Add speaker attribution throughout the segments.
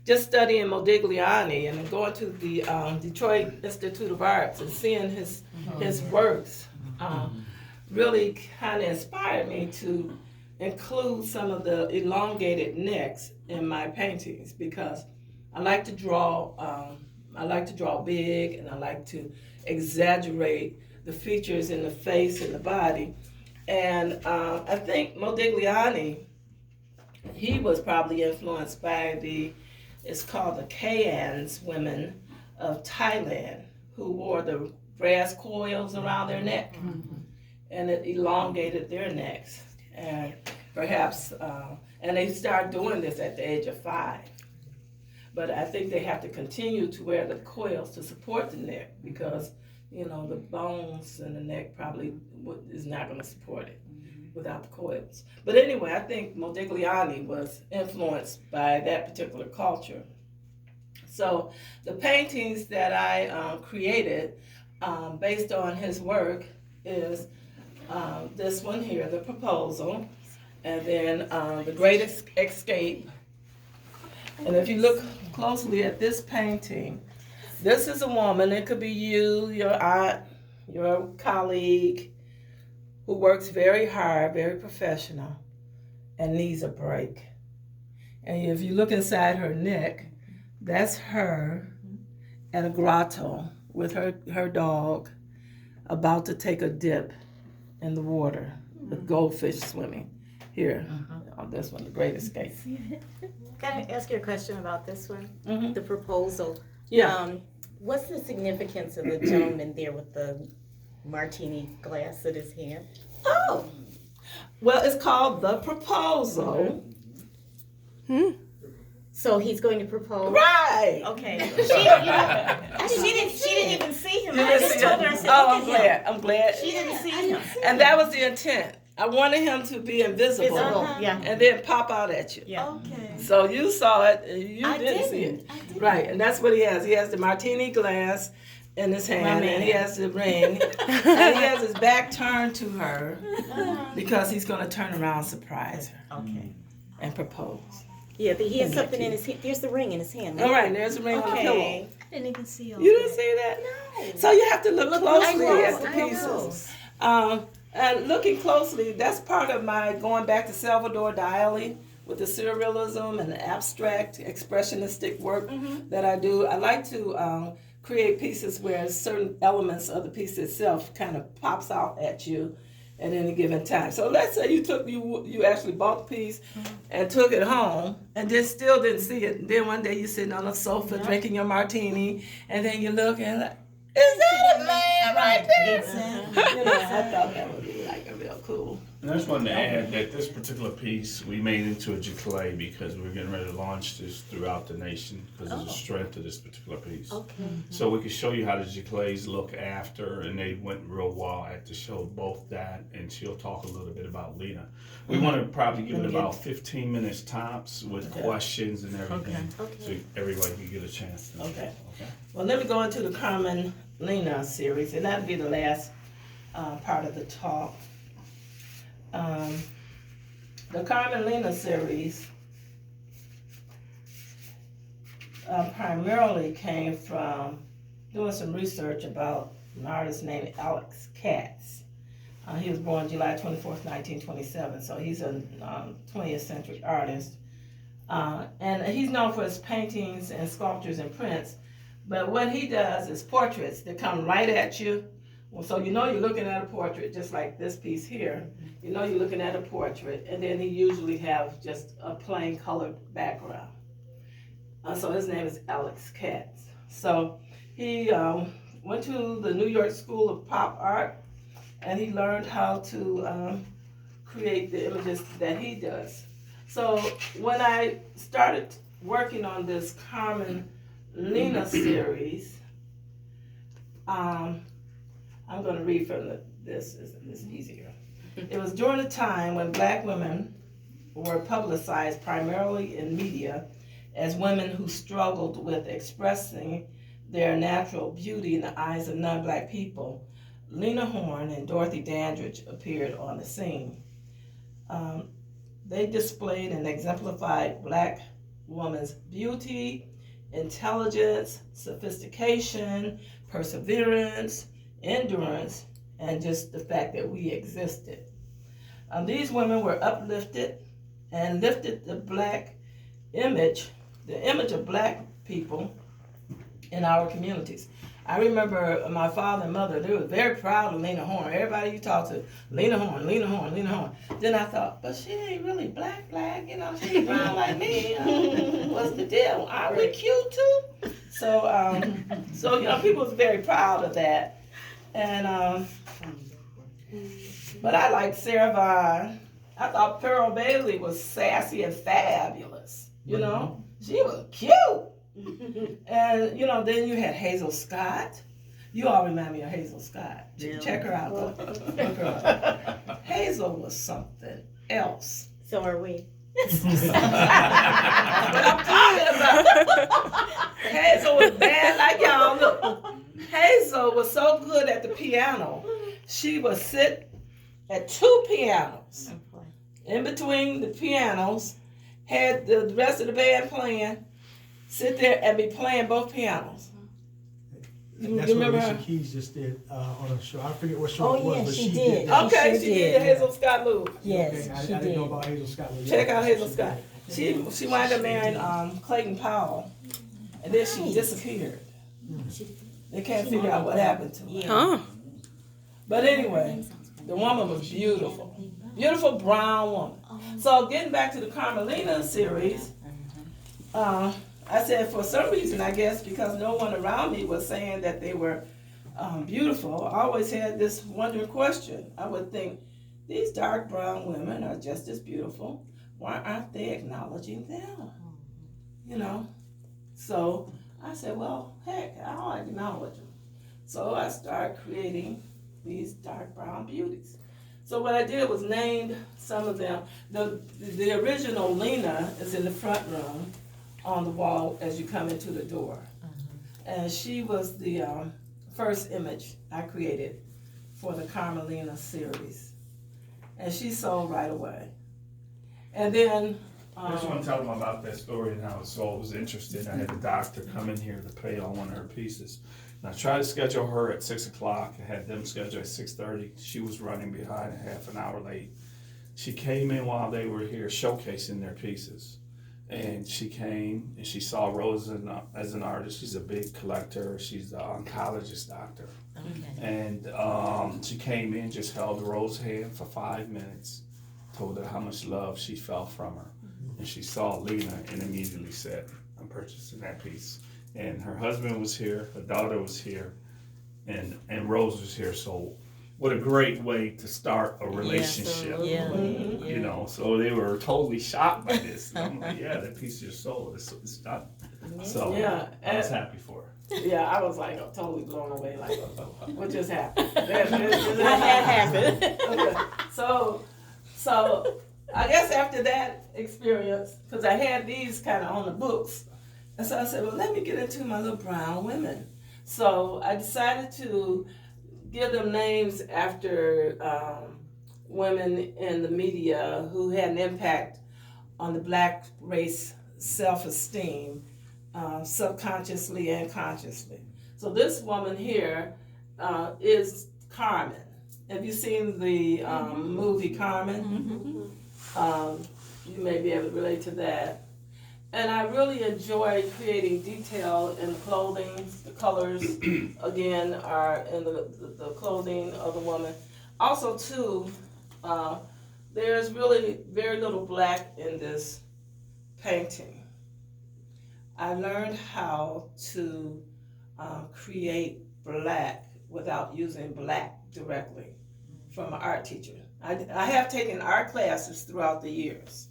Speaker 1: just studying Modigliani and then going to the Detroit Institute of Arts and seeing his works really kind of inspired me to include some of the elongated necks in my paintings because I like to draw. I like to draw big, and I like to exaggerate the features in the face and the body. And I think Modigliani, he was probably influenced by it's called the Kayans women of Thailand, who wore the brass coils around their neck, and it elongated their necks. And perhaps, and they started doing this at the age of 5. But I think they have to continue to wear the coils to support the neck because, the bones in the neck probably is not going to support it without the coils. But anyway, I think Modigliani was influenced by that particular culture. So the paintings that I created based on his work is this one here, The Proposal, and then The Great Escape. And if you look closely at this painting, this is a woman. It could be you, your aunt, your colleague, who works very hard, very professional, and needs a break. And if you look inside her neck, that's her at a grotto with her dog about to take a dip in the water with goldfish swimming. Here, on this one, The Great Escape.
Speaker 2: Can I ask you a question about this one?
Speaker 1: Mm-hmm.
Speaker 2: The proposal.
Speaker 1: Yeah.
Speaker 2: What's the significance of the gentleman there with the martini glass in his hand?
Speaker 1: Oh, well, it's called The Proposal.
Speaker 2: So he's going to propose.
Speaker 1: Right.
Speaker 2: Okay. She didn't even see him. I just told her. I said,
Speaker 1: oh,
Speaker 2: look at him.
Speaker 1: I'm glad.
Speaker 2: She didn't see him.
Speaker 1: And that was the intent. I wanted him to be invisible,
Speaker 2: Yeah.
Speaker 1: and then pop out at you.
Speaker 2: Yeah.
Speaker 3: Okay.
Speaker 1: So you saw it, and you
Speaker 3: I
Speaker 1: didn't see it.
Speaker 3: I didn't.
Speaker 1: Right, and that's what he has. He has the martini glass in his hand, and he has the ring, and he has his back turned to her because he's going to turn around and surprise her.
Speaker 2: Okay.
Speaker 1: And propose.
Speaker 2: Yeah, he has something in his hand. There's the ring in his hand.
Speaker 1: All right, there's a ring on the pillow.
Speaker 2: Okay.
Speaker 3: I didn't even see all
Speaker 1: You
Speaker 3: that.
Speaker 1: didn't see that?
Speaker 2: No.
Speaker 1: So you have to look closely at the
Speaker 2: I know.
Speaker 1: pieces. And looking closely, that's part of my going back to Salvador Dali with the surrealism and the abstract expressionistic work that I do. I like to create pieces where certain elements of the piece itself kind of pops out at you at any given time. So let's say you actually bought the piece and took it home and then still didn't see it. And then one day you're sitting on a sofa drinking your martini, and then you look and like, is that a man right there? I thought that would be like a real cool.
Speaker 4: And I just wanted to add that this particular piece we made into a giclée because we're getting ready to launch this throughout the nation because of the strength of this particular piece.
Speaker 2: Okay.
Speaker 4: So we can show you how the giclées look after, and they went real well at the show, both that, and she'll talk a little bit about Lena. We want to probably give it about 15 minutes tops with questions and everything, so everybody can get a chance to
Speaker 1: Okay.
Speaker 4: Okay.
Speaker 1: Well, let me go into the Carmen Lena series, and that'll be the last part of the talk. The Carmen Lena series primarily came from doing some research about an artist named Alex Katz. He was born July 24th, 1927, so he's a 20th century artist. And he's known for his paintings and sculptures and prints, but what he does is portraits that come right at you. Well, so you're looking at a portrait, just like this piece here. You're looking at a portrait, and then he usually have just a plain colored background. So his name is Alex Katz. So he went to the New York School of Pop Art, and he learned how to create the images that he does. So when I started working on this Carmen Lena series, I'm going to read from this is easier. It was during a time when black women were publicized primarily in media as women who struggled with expressing their natural beauty in the eyes of non-black people. Lena Horne and Dorothy Dandridge appeared on the scene. They displayed and exemplified black woman's beauty, intelligence, sophistication, perseverance, endurance, and just the fact that we existed. These women were uplifted and lifted the image of black people in our communities. I remember my father and mother, they were very proud of Lena Horne. Everybody you talk to, Lena Horne, Lena Horne, Lena Horne. Then I thought, but she ain't really black, you know, she's brown like me. What's the deal? Are we cute too? So, you know, people was very proud of that. And, but I liked Sarah Vaughan. I thought Pearl Bailey was sassy and fabulous, you know? She was cute. And, you know, then you had Hazel Scott. You all remind me of Hazel Scott. Check her out, though. Check her out. Hazel was something else.
Speaker 2: So are we.
Speaker 1: That's what I'm talking about. Hazel was bad like y'all. Look, Hazel was so good at the piano. She would sit at 2 pianos. In between the pianos, had the rest of the band playing, sit there and be playing both pianos.
Speaker 3: That's what Alicia Keys just did on a show. I forget what show it was,
Speaker 2: yeah,
Speaker 3: but
Speaker 2: she did.
Speaker 3: that.
Speaker 1: Okay, she did Hazel Scott move.
Speaker 2: Yes,
Speaker 3: Okay,
Speaker 2: she
Speaker 3: I
Speaker 2: did.
Speaker 3: didn't know about Hazel Scott.
Speaker 1: Check out Hazel Scott. She wound up marrying Clayton Powell, and then she disappeared. They can't figure out what happened to her.
Speaker 5: Huh?
Speaker 1: But anyway, the woman was beautiful. Beautiful brown woman. So getting back to the Carmelina series, I said for some reason, I guess because no one around me was saying that they were beautiful, I always had this wondering question. I would think, these dark brown women are just as beautiful. Why aren't they acknowledging them? You know? So I said, well, heck, I'll acknowledge them. So I started creating these dark brown beauties. So what I did was named some of them. The original Lena is in the front room on the wall as you come into the door. And she was the first image I created for the Carmelina series. And she sold right away. And then
Speaker 4: I just want to tell them about that story and how it sold. I was interested. I had a doctor come in here to pay on one of her pieces. And I tried to schedule her at 6 o'clock. I had them scheduled at 6:30. She was running behind, half an hour late. She came in while they were here showcasing their pieces. And she came and she saw Rose as an artist. She's a big collector. She's an oncologist doctor.
Speaker 2: Okay.
Speaker 4: And she came in, just held Rose's hand for 5 minutes, told her how much love she felt from her. And she saw Lena and immediately said, I'm purchasing that piece. And her husband was here, her daughter was here, and Rose was here. So what a great way to start a relationship. You know, so they were totally shocked by this. And I'm like, yeah, that piece just sold. It's done. So
Speaker 1: yeah,
Speaker 4: I was happy for her.
Speaker 1: yeah, I was like totally blown away. Like, what just happened? What
Speaker 2: had happened?
Speaker 1: Okay. So I guess after that experience, because I had these kind of on the books, and so I said, well, let me get into my little brown women. So I decided to give them names after women in the media who had an impact on the black race self-esteem, subconsciously and consciously. So this woman here is Carmen. Have you seen the movie Carmen? You may be able to relate to that. And I really enjoy creating detail in the clothing. The colors, again, are in the clothing of the woman. Also, too, there's really very little black in this painting. I learned how to create black without using black directly from an art teacher. I have taken art classes throughout the years.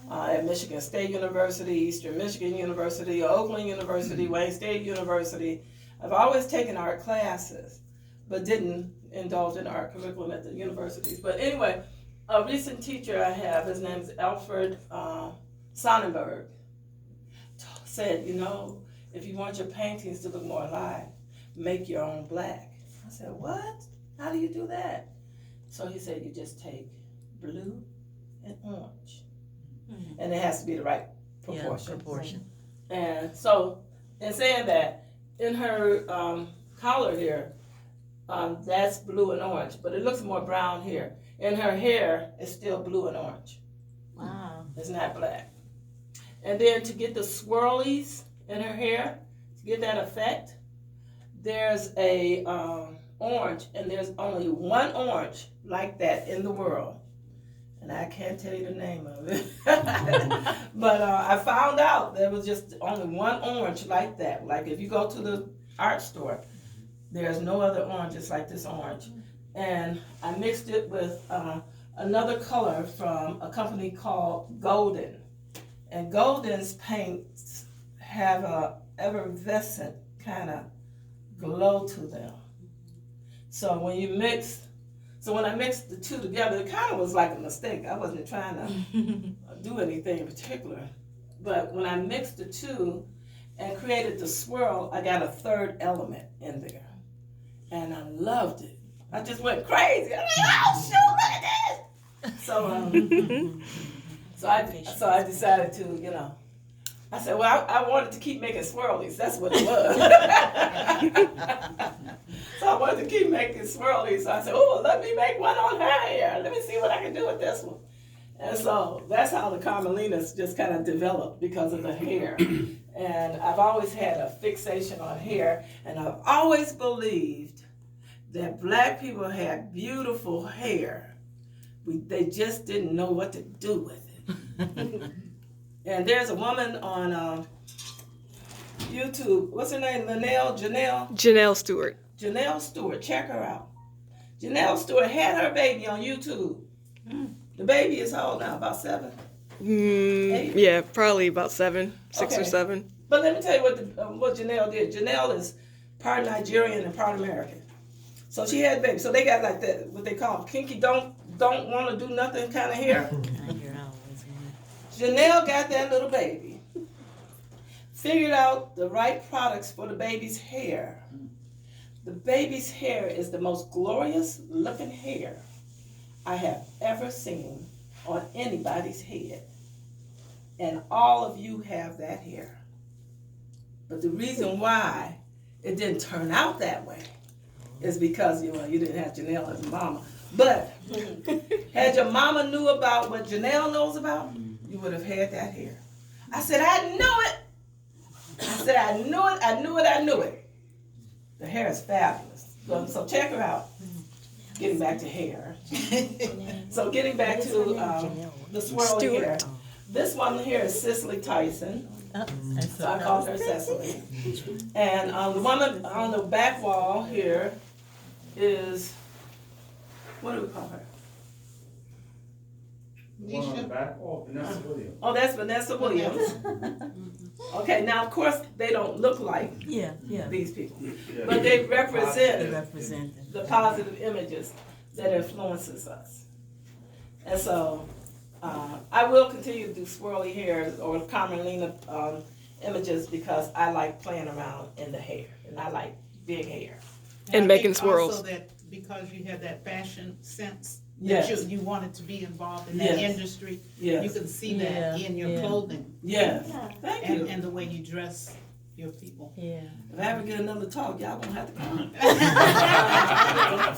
Speaker 1: At Michigan State University, Eastern Michigan University, Oakland University, Wayne State University. I've always taken art classes, but didn't indulge in art curriculum at the universities. But anyway, a recent teacher I have, his name is Alfred Sonnenberg, said, you know, if you want your paintings to look more alive, make your own black. I said, what? How do you do that? So he said, you just take blue and orange. And it has to be the right proportion. And so, in saying that, in her collar there, that's blue and orange, but it looks more brown here. In her hair, it's still blue and orange.
Speaker 2: Wow.
Speaker 1: It's not black. And then to get the swirlies in her hair, to get that effect, there's a orange, and there's only one orange like that in the world. And I can't tell you the name of it. But I found out there was just only one orange like that. Like if you go to the art store, there's no other oranges like this orange. And I mixed it with another color from a company called Golden. And Golden's paints have a effervescent kind of glow to them. So when I mixed the two together, it kind of was like a mistake. I wasn't trying to do anything in particular. But when I mixed the two and created the swirl, I got a third element in there. And I loved it. I just went crazy. I'm like, oh shoot, look at this. So I decided to, I said, well, I wanted to keep making swirlies. That's what it was. So I wanted to keep making swirlies. So I said, oh, let me make one on her hair. Let me see what I can do with this one. And so that's how the Carmelinas just kind of developed, because of the hair. And I've always had a fixation on hair, and I've always believed that black people had beautiful hair. They just didn't know what to do with it. And there's a woman on YouTube. What's her name?
Speaker 5: Janelle Stewart.
Speaker 1: Janelle Stewart. Check her out. Janelle Stewart had her baby on YouTube. The baby is how old now? About 7? 8?
Speaker 5: Yeah, probably about 6 or 7.
Speaker 1: But let me tell you what Janelle did. Janelle is part Nigerian and part American. So she had baby. So they got like that, what they call kinky, don't want to do nothing kind of hair. Janelle got that little baby, figured out the right products for the baby's hair. The baby's hair is the most glorious looking hair I have ever seen on anybody's head. And all of you have that hair. But the reason why it didn't turn out that way is because you didn't have Janelle as a mama. But had your mama knew about what Janelle knows about, you would have had that hair. I said, I knew it. I knew it. The hair is fabulous. So check her out. Getting back to hair. So getting back to the swirly hair. This one here is Cicely Tyson. So I called her Cecily. And the woman on the back wall here is, what do we call her?
Speaker 4: Vanessa Williams.
Speaker 1: Oh, that's Vanessa Williams. Okay, now of course they don't look like these people, but they represent the positive images that influences us. And so I will continue to do swirly hair or Carmelina images, because I like playing around in the hair, and I like big hair.
Speaker 5: And
Speaker 6: I
Speaker 5: making
Speaker 6: think
Speaker 5: swirls.
Speaker 6: Also that because you have that fashion sense,
Speaker 1: Yes.
Speaker 6: that you wanted to be involved in that
Speaker 1: Yes.
Speaker 6: industry.
Speaker 1: Yes.
Speaker 6: You can see that in your clothing
Speaker 1: Yes. Thank you.
Speaker 6: and the way you dress your people.
Speaker 2: Yeah.
Speaker 1: If I ever get another talk, y'all gonna have to come.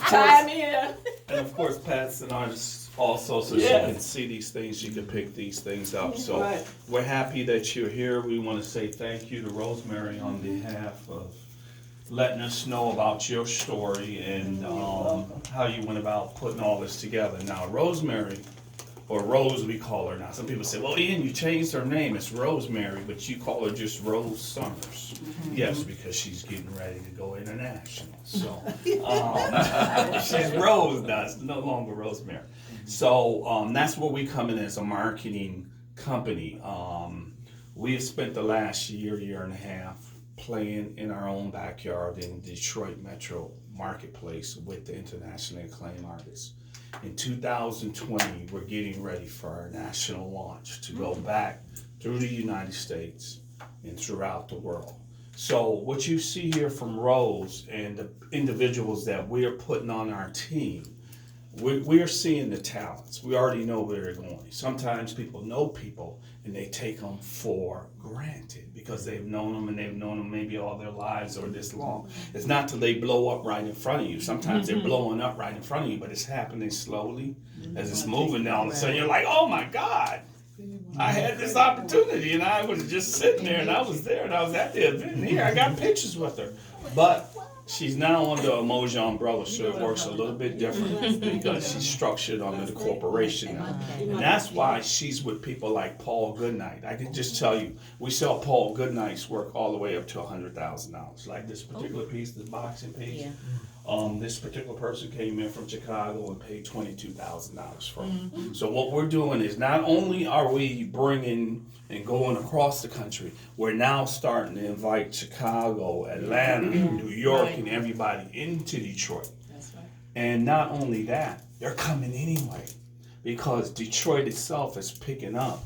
Speaker 1: Chime in.
Speaker 4: And of course, Pat's an artist also, so
Speaker 1: Yes.
Speaker 4: she can see these things, she can pick these things up. So
Speaker 1: Right.
Speaker 4: we're happy that you're here. We want to say thank you to Rosemary on behalf of letting us know about your story and how you went about putting all this together. Now, Rosemary, or Rose we call her now. Some people say, well, Ian, you changed her name. It's Rosemary, but you call her just Rose Summers. Yes, because she's getting ready to go international. So she's Rose now. It's no longer Rosemary. So that's where we come in as a marketing company. We have spent the last year and a half playing in our own backyard in the Detroit metro marketplace with the internationally acclaimed artists. In 2020, we're getting ready for our national launch to go back through the United States and throughout the world. So what you see here from Rose and the individuals that we're putting on our team, we are seeing the talents. We already know where they're going. Sometimes people know people and they take them for granted because they've known them and they've known them maybe all their lives or this long. It's not till they blow up right in front of you. Sometimes they're blowing up right in front of you, but it's happening slowly as it's moving. Now all of a sudden you're like, oh my God, I had this opportunity and I was just sitting there and I was there and I was at the event and here I got pictures with her. But she's now under a Emoji umbrella, so it works a little bit different because she's structured under the corporation now. And that's why she's with people like Paul Goodnight. I can just tell you, we sell Paul Goodnight's work all the way up to $100,000. Like this particular piece, this boxing piece.
Speaker 2: Yeah.
Speaker 4: This particular person came in from Chicago and paid $22,000 for it. So what we're doing is not only are we bringing and going across the country, we're now starting to invite Chicago, Atlanta, New York, and everybody into Detroit.
Speaker 6: That's right.
Speaker 4: And not only that, they're coming anyway because Detroit itself is picking up.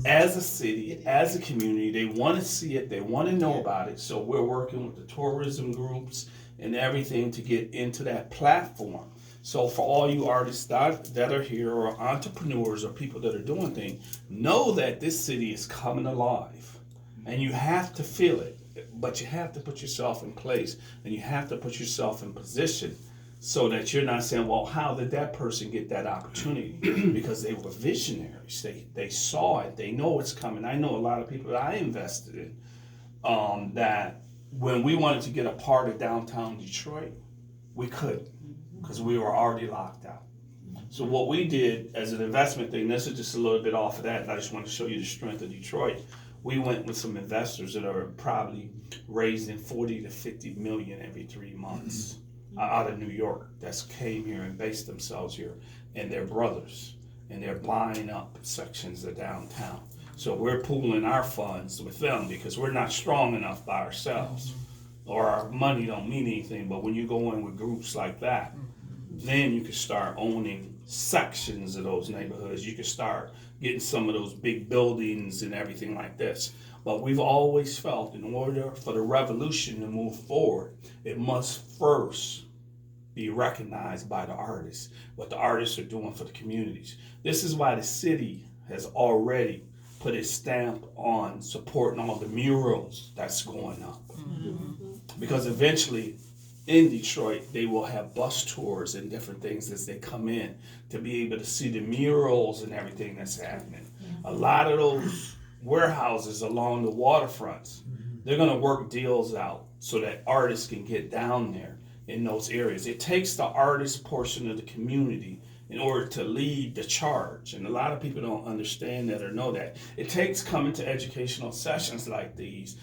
Speaker 4: As a city, as a community, they want to see it, they want to know about it. So we're working with the tourism groups and everything to get into that platform. So for all you artists that are here or entrepreneurs or people that are doing things, know that this city is coming alive and you have to feel it, but you have to put yourself in place and you have to put yourself in position so that you're not saying, well, how did that person get that opportunity? Because they were visionaries. They saw it. They know it's coming. I know a lot of people that I invested in that when we wanted to get a part of downtown Detroit, we couldn't because we were already locked out. So what we did as an investment thing, this is just a little bit off of that, and I just want to show you the strength of Detroit. We went with some investors that are probably raising 40 to 50 million every 3 months out of New York that's came here and based themselves here, and they're brothers, and they're buying up sections of downtown. So we're pooling our funds with them because we're not strong enough by ourselves, or our money don't mean anything. But when you go in with groups like that, then you can start owning sections of those neighborhoods. You can start getting some of those big buildings and everything like this. But we've always felt in order for the revolution to move forward, it must first be recognized by the artists, what the artists are doing for the communities. This is why the city has already put its stamp on supporting all the murals that's going up. Because eventually in Detroit, they will have bus tours and different things as they come in to be able to see the murals and everything that's happening. A lot of those warehouses along the waterfronts, they're gonna work deals out so that artists can get down there in those areas. It takes the artist portion of the community in order to lead the charge. And a lot of people don't understand that or know that. It takes coming to educational sessions like these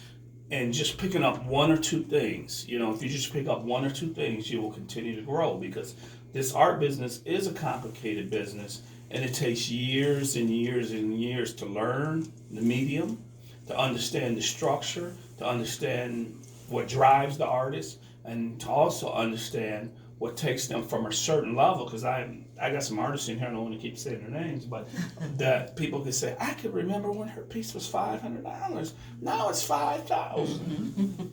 Speaker 4: and just picking up one or two things. You know, if you just pick up one or two things, you will continue to grow because this art business is a complicated business and it takes years and years and years to learn the medium, to understand the structure, to understand what drives the artist, and to also understand what takes them from a certain level. Because I got some artists in here, I don't want to keep saying their names, but that people can say, I can remember when her piece was $500. Now it's $5,000.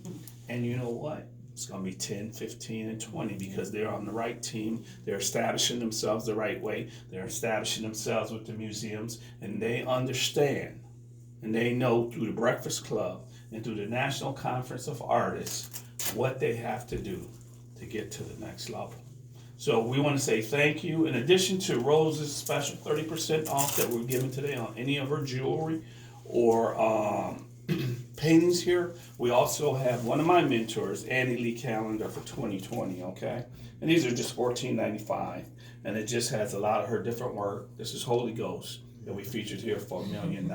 Speaker 4: And you know what? It's going to be 10, 15, and 20 because they're on the right team. They're establishing themselves the right way. They're establishing themselves with the museums, and they understand and they know through the Breakfast Club and through the National Conference of Artists what they have to do to get to the next level. So we want to say thank you. In addition to Rose's special 30% off that we're giving today on any of her jewelry or paintings here, we also have one of my mentors, Annie Lee Calendar, for 2020, okay? And these are just $14.95, and it just has a lot of her different work. This is Holy Ghost that we featured here for $1 million.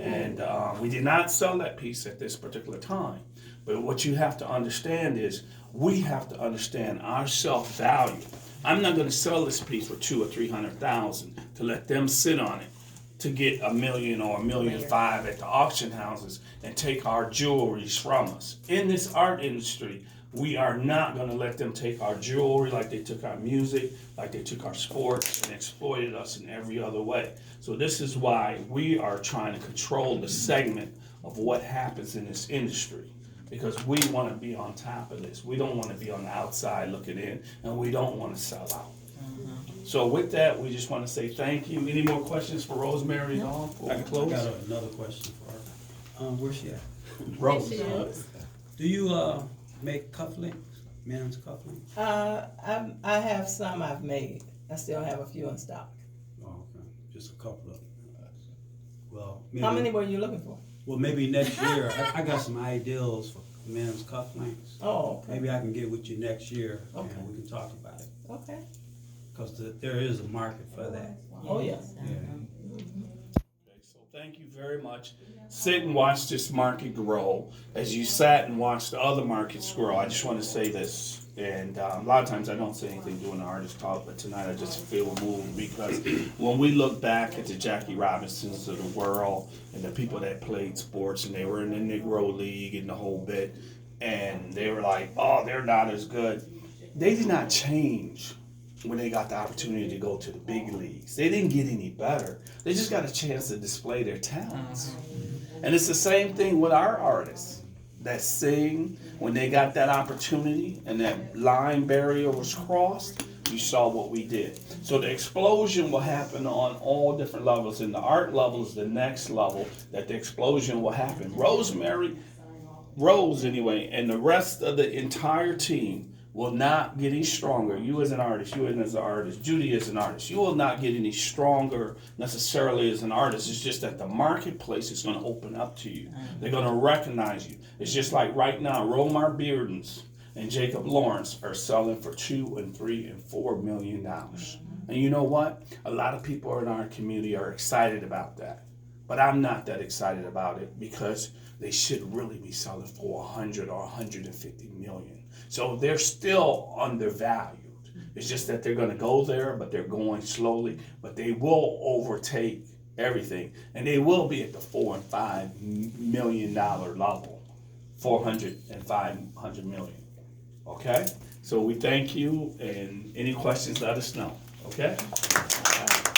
Speaker 4: And we did not sell that piece at this particular time. But what you have to understand is we have to understand our self-value. I'm not going to sell this piece for $200,000 or $300,000 to let them sit on it to get $1 million or $1.5 million at the auction houses and take our jewelries from us. In this art industry, we are not going to let them take our jewelry like they took our music, like they took our sports, and exploited us in every other way. So this is why we are trying to control the segment of what happens in this industry, because we want to be on top of this. We don't want to be on the outside looking in, and we don't want to sell out. So with that, we just want to say thank you. Any more questions for Rosemary at all before we
Speaker 7: I
Speaker 4: close?
Speaker 7: got another question for her. Where's she at?
Speaker 4: Rose.
Speaker 7: Do you make cufflinks, men's cufflinks?
Speaker 1: I have some I've made. I still have a few in stock.
Speaker 7: Oh, okay, just a couple of them. Well,
Speaker 1: How many
Speaker 7: maybe,
Speaker 1: were you looking for?
Speaker 7: well, maybe next year. I got some ideals for men's cufflinks.
Speaker 1: Oh, okay.
Speaker 7: Maybe I can get with you next year
Speaker 1: Okay.
Speaker 7: and we can talk about it.
Speaker 1: Okay.
Speaker 7: Because there is a market for that.
Speaker 1: Oh, yes.
Speaker 7: Yeah.
Speaker 4: Okay, so thank you very much. Sit and watch this market grow. As you sat and watched the other markets grow, I just want to say this. And a lot of times I don't say anything during the artist talk, but tonight I just feel moved because when we look back at the Jackie Robinsons of the world and the people that played sports and they were in the Negro League and the whole bit, and they were like, oh, they're not as good. They did not change when they got the opportunity to go to the big leagues. They didn't get any better. They just got a chance to display their talents. And it's the same thing with our artists that sing. When they got that opportunity and that line barrier was crossed, you saw what we did. So the explosion will happen on all different levels. And the art level is the next level that the explosion will happen. Rose anyway, and the rest of the entire team will not get any stronger. You as an artist, you as an artist, Judy as an artist, you will not get any stronger necessarily as an artist. It's just that the marketplace is going to open up to you. They're going to recognize you. It's just like right now, Romar Bearden's and Jacob Lawrence are selling for $2 and $3 and $4 million. And you know what? A lot of people in our community are excited about that. But I'm not that excited about it because they should really be selling for 100 or 150 million. So they're still undervalued. It's just that they're going to go there, but they're going slowly. But they will overtake everything, and they will be at the $4 and $5 million level, 400 and 500 million. Okay. So we thank you, and any questions, let us know. Okay.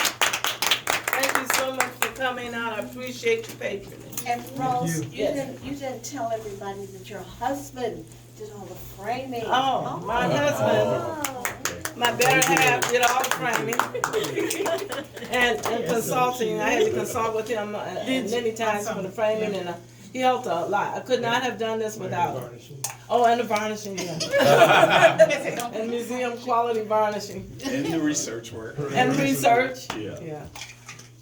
Speaker 1: Thank you so much for coming out. I appreciate your patronage.
Speaker 8: And Rose,
Speaker 3: you.
Speaker 1: Yes.
Speaker 8: you didn't tell everybody that your husband did all the framing.
Speaker 1: Oh, my husband, my better half did all the framing. and consulting, I had to consult with him many times for the framing, and he helped a lot. I could not have done this without him. Oh, and the varnishing, yeah. And museum quality varnishing.
Speaker 4: And the research work.
Speaker 1: And research.
Speaker 4: Yeah.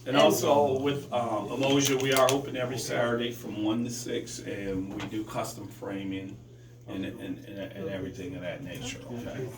Speaker 4: And also with Emoja, we are open every Saturday from 1 to 6, and we do custom framing and everything of that nature. Okay.